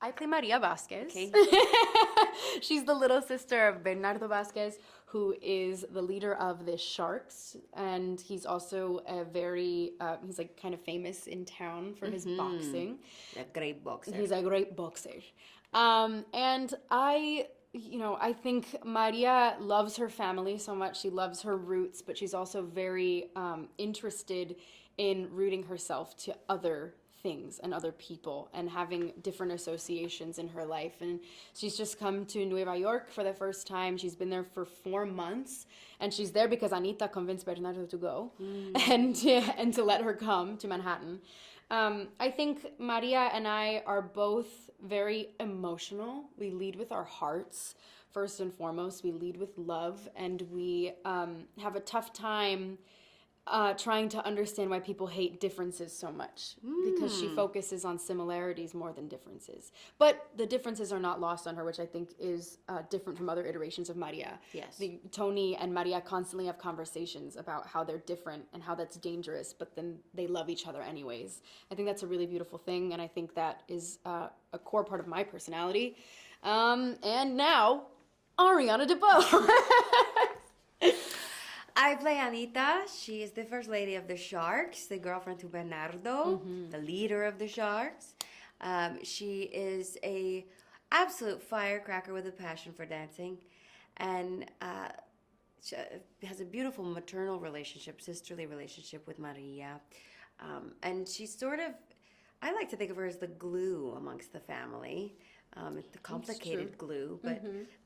I play Maria Vasquez. Okay. She's the little sister of Bernardo Vasquez, who is the leader of the Sharks, and he's also a very he's like kind of famous in town for his boxing. A great boxer. He's a great boxer. And I think Maria loves her family so much. She loves her roots, but she's also very interested in rooting herself to other things and other people and having different associations in her life. And she's just come to Nueva York for the first time. She's been there for 4 months, and she's there because Anita convinced Bernardo to go and to let her come to Manhattan. I think Maria and I are both very emotional. We lead with our hearts, first and foremost. We lead with love, and we have a tough time trying to understand why people hate differences so much, because she focuses on similarities more than differences. But the differences are not lost on her, which I think is different from other iterations of Maria. Yes. Tony and Maria constantly have conversations about how they're different and how that's dangerous, but then they love each other anyways. I think that's a really beautiful thing, and I think that is a core part of my personality. And now, Ariana DeBose. I play Anita. She is the first lady of the Sharks, the girlfriend to Bernardo, the leader of the Sharks. She is a absolute firecracker with a passion for dancing, and she has a beautiful maternal relationship, sisterly relationship with Maria. And she's sort of, I like to think of her as the glue amongst the family. The complicated glue,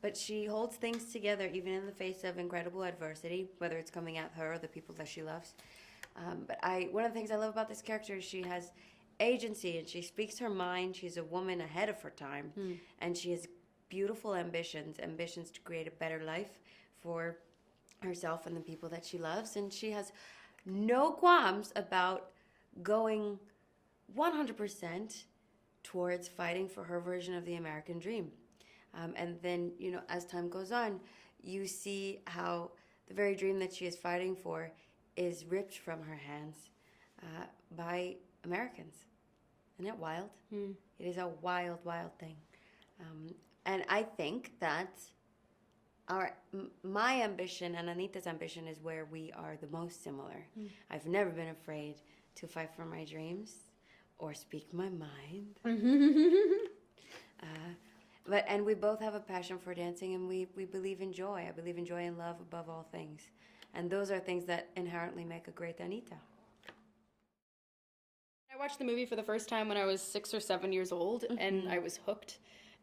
but she holds things together even in the face of incredible adversity, whether it's coming at her or the people that she loves. But one of the things I love about this character is she has agency and she speaks her mind. She's a woman ahead of her time, and she has beautiful ambitions to create a better life for herself and the people that she loves. And she has no qualms about going 100% towards fighting for her version of the American dream. And then, as time goes on, you see how the very dream that she is fighting for is ripped from her hands by Americans. Isn't it wild? It is a wild, wild thing. And I think that my ambition and Anita's ambition is where we are the most similar. I've never been afraid to fight for my dreams or speak my mind. And we both have a passion for dancing, and we believe in joy. I believe in joy and love above all things. And those are things that inherently make a great Anita. I watched the movie for the first time when I was 6 or 7 years old, and I was hooked.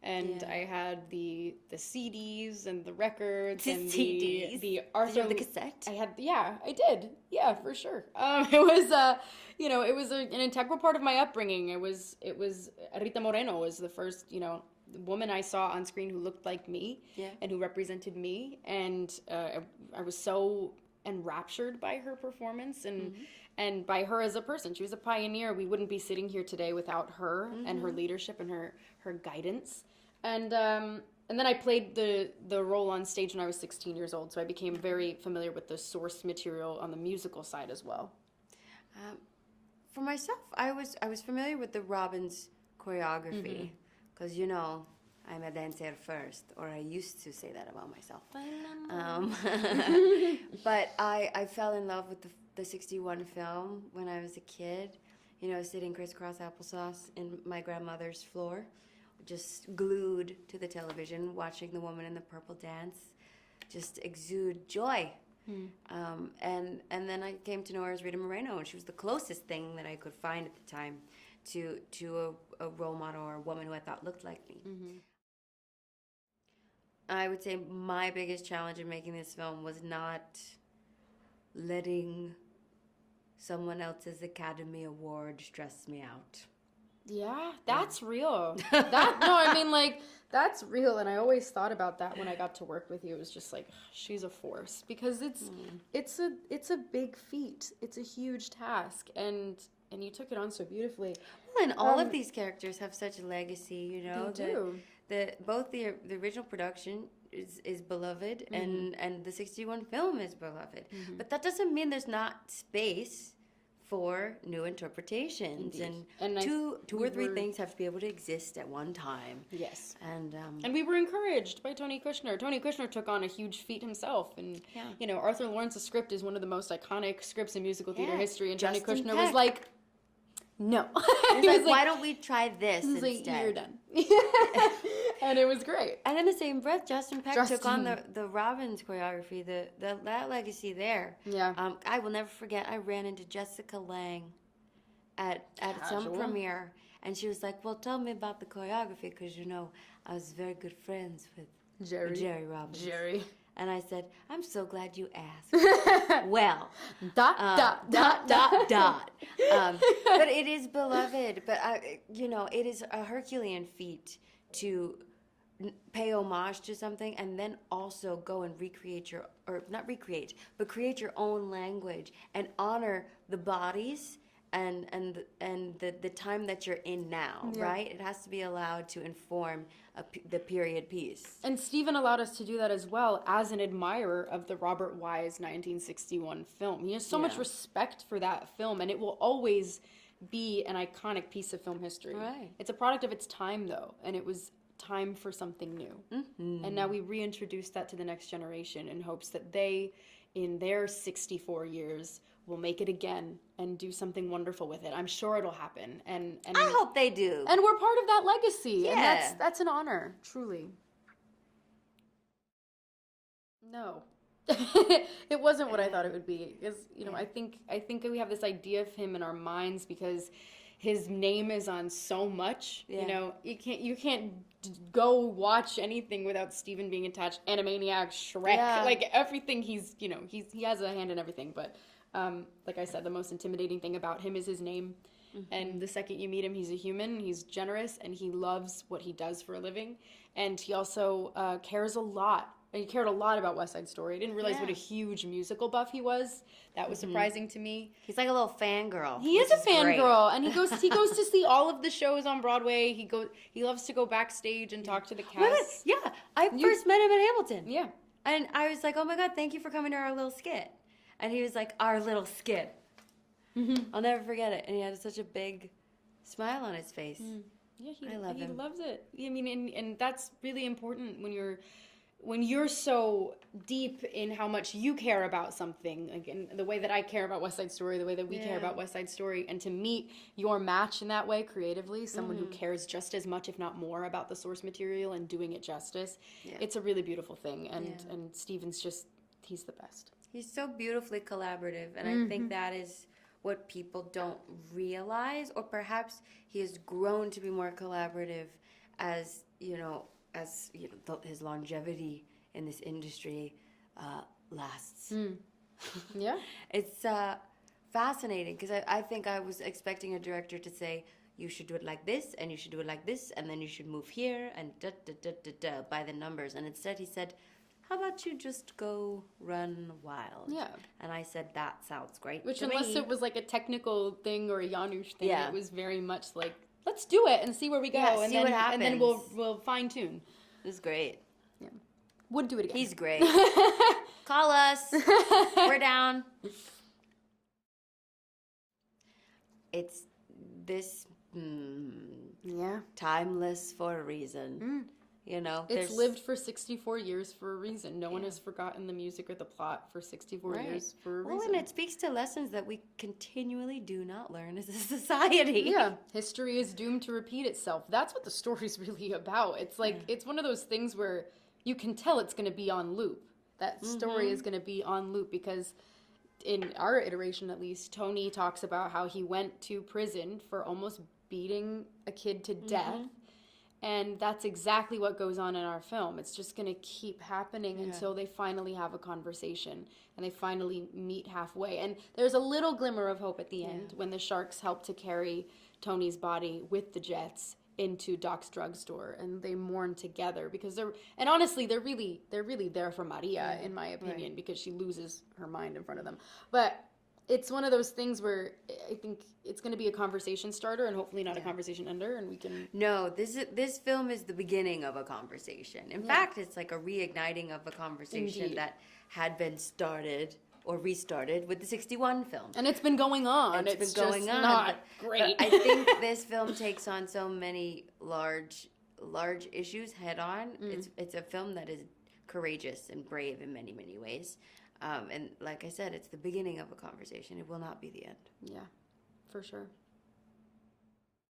And I had the CDs and the records and CDs. the Arthur. Did you have the cassette? I did. Yeah, for sure. It was it was an integral part of my upbringing. It was Rita Moreno was the first woman I saw on screen who looked like me and who represented me, and I was so enraptured by her performance and by her as a person. She was a pioneer. We wouldn't be sitting here today without her and her leadership and her guidance. And then I played the role on stage when I was 16 years old, so I became very familiar with the source material on the musical side as well. For myself, I was familiar with the Robbins choreography, because I'm a dancer first, or I used to say that about myself. But I fell in love with the 61 film when I was a kid, sitting crisscross applesauce in my grandmother's floor, just glued to the television, watching the woman in the purple dance, just exude joy. And then I came to know her as Rita Moreno, and she was the closest thing that I could find at the time to a role model or a woman who I thought looked like me. I would say my biggest challenge in making this film was not letting someone else's Academy Award stress me out. Yeah, that's real. That's real, and I always thought about that when I got to work with you. It was just like, she's a force, because it's a big feat. It's a huge task, and you took it on so beautifully. Well, and all of these characters have such a legacy, They do. Both the original production is beloved, and the 61 film is beloved. But that doesn't mean there's not space for new interpretations. Indeed. And two we or three were- things have to be able to exist at one time. Yes. And we were encouraged by Tony Kushner. Tony Kushner took on a huge feat himself. And, you know, Arthur Lawrence's script is one of the most iconic scripts in musical theater history. And Tony Justin Kushner Peck. was like, no. he was like, why don't we try this He's instead? like, you're done. And it was great. And in the same breath, Justin Peck took on the Robbins choreography, that legacy there. Yeah. I will never forget, I ran into Jessica Lange at some premiere, and she was like, well, tell me about the choreography, because, you know, I was very good friends with Jerry Robbins. Jerry. And I said, I'm so glad you asked. Well. Dot. But it is beloved. But, you know, it is a Herculean feat to pay homage to something and then also go and recreate create your own language and honor the bodies and the time that you're in now, right? It has to be allowed to inform the period piece. And Steven allowed us to do that as well as an admirer of the Robert Wise 1961 film. He has so much respect for that film, and it will always be an iconic piece of film history. Right. It's a product of its time, though, and it was time for something new. Mm-hmm. And now we reintroduce that to the next generation in hopes that they, in their 64 years, will make it again and do something wonderful with it. I'm sure it'll happen. And I hope they do. And we're part of that legacy. Yeah. And that's an honor, truly. No. It wasn't what I thought it would be. Because, you know, I think we have this idea of him in our minds because his name is on so much. You know, you can't go watch anything without Steven being attached. Animaniacs, Shrek, like everything. He has a hand in everything. But like I said, the most intimidating thing about him is his name. Mm-hmm. And the second you meet him, he's a human. He's generous, and he loves what he does for a living. And he also cares a lot. He cared a lot about West Side Story. I didn't realize what a huge musical buff he was. That was surprising to me. He's like a little fangirl. He is a fangirl, and he goes to see all of the shows on Broadway. He loves to go backstage and talk to the cast. I first met him in Hamilton. Yeah. And I was like, oh my God, thank you for coming to our little skit. And he was like, our little skit. Mm-hmm. I'll never forget it. And he had such a big smile on his face. Yeah, I love him. He loves it. I mean, and that's really important when you're so deep in how much you care about something, like in the way that I care about West Side Story, the way that we care about West Side Story, and to meet your match in that way creatively, someone who cares just as much, if not more, about the source material and doing it justice, it's a really beautiful thing. And Steven's he's the best. He's so beautifully collaborative, and I think that is what people don't realize, or perhaps he has grown to be more collaborative as his longevity in this industry lasts. Yeah. It's fascinating because I think I was expecting a director to say, you should do it like this, and you should do it like this, and then you should move here, and by the numbers. And instead he said, how about you just go run wild? Yeah. And I said, that sounds great. Which, unless it was like a technical thing or a Janusz thing, it was very much like, let's do it and see where we go. Yeah, and see then, what happens. And then we'll fine tune. It was great. Yeah. Would do it again. He's great. Call us. We're down. It's this timeless for a reason. You know, it's lived for 64 years for a reason. No one has forgotten the music or the plot for 64 years for a reason. Well, and it speaks to lessons that we continually do not learn as a society. Yeah, history is doomed to repeat itself. That's what the story's really about. It's like, it's one of those things where you can tell it's going to be on loop. That story is going to be on loop because in our iteration, at least, Tony talks about how he went to prison for almost beating a kid to death. And that's exactly what goes on in our film. It's just going to keep happening until they finally have a conversation and they finally meet halfway. And there's a little glimmer of hope at the end when the sharks help to carry Tony's body with the jets into Doc's drugstore and they mourn together because they're really there for Maria, in my opinion, because she loses her mind in front of them. But it's one of those things where I think it's going to be a conversation starter and hopefully not a conversation ender, and we can... No, this film is the beginning of a conversation. In fact, it's like a reigniting of a conversation that had been started or restarted with the 61 film. And it's been going on. It's been going on. Not great. But I think this film takes on so many large issues head on. It's a film that is courageous and brave in many, many ways. And like I said, it's the beginning of a conversation. It will not be the end. Yeah, for sure.